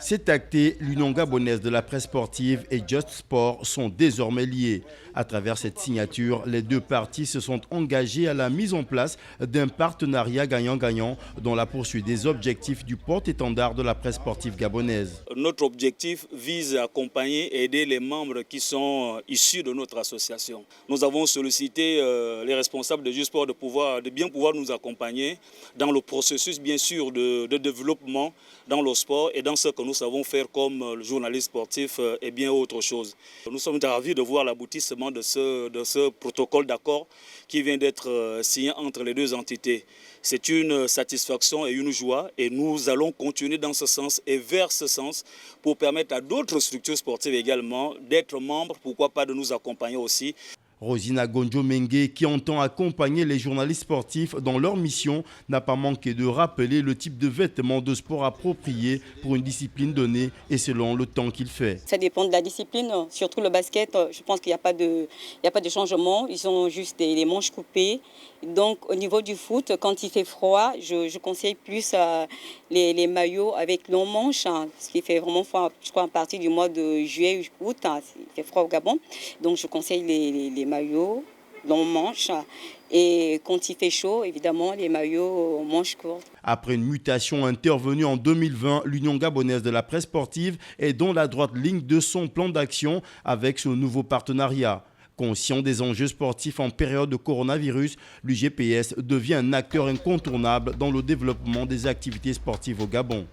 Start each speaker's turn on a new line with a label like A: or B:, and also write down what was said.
A: C'est acté, l'Union gabonaise de la presse sportive et Just Sport sont désormais liés. À travers cette signature, les deux parties se sont engagées à la mise en place d'un partenariat gagnant-gagnant dans la poursuite des objectifs du porte-étendard de la presse sportive gabonaise.
B: Notre objectif vise à accompagner et aider les membres qui sont issus de notre association. Nous avons sollicité les responsables de Just Sport de bien pouvoir nous accompagner dans le processus bien sûr de développement dans le sport et dans ce que nous savons faire comme le journaliste sportif et bien autre chose. Nous sommes ravis de voir l'aboutissement de ce protocole d'accord qui vient d'être signé entre les deux entités. C'est une satisfaction et une joie et nous allons continuer dans ce sens et vers ce sens pour permettre à d'autres structures sportives également d'être membres, pourquoi pas de nous accompagner aussi.
A: Rosina Gonjo-Mengue, qui entend accompagner les journalistes sportifs dans leur mission, n'a pas manqué de rappeler le type de vêtements de sport appropriés pour une discipline donnée et selon le temps qu'il fait.
C: Ça dépend de la discipline, surtout le basket, je pense qu'il n'y a pas de changement, ils ont juste les manches coupées. Donc au niveau du foot, quand il fait froid, je conseille plus les maillots avec longs manches, ce qui fait vraiment froid, je crois à partir du mois de juillet ou août, il fait froid au Gabon. Donc je conseille les maillots longs manches et quand il fait chaud, évidemment, les maillots manches courtes.
A: Après une mutation intervenue en 2020, l'Union gabonaise de la presse sportive est dans la droite ligne de son plan d'action avec ce nouveau partenariat. Conscient des enjeux sportifs en période de coronavirus, l'UGPS devient un acteur incontournable dans le développement des activités sportives au Gabon.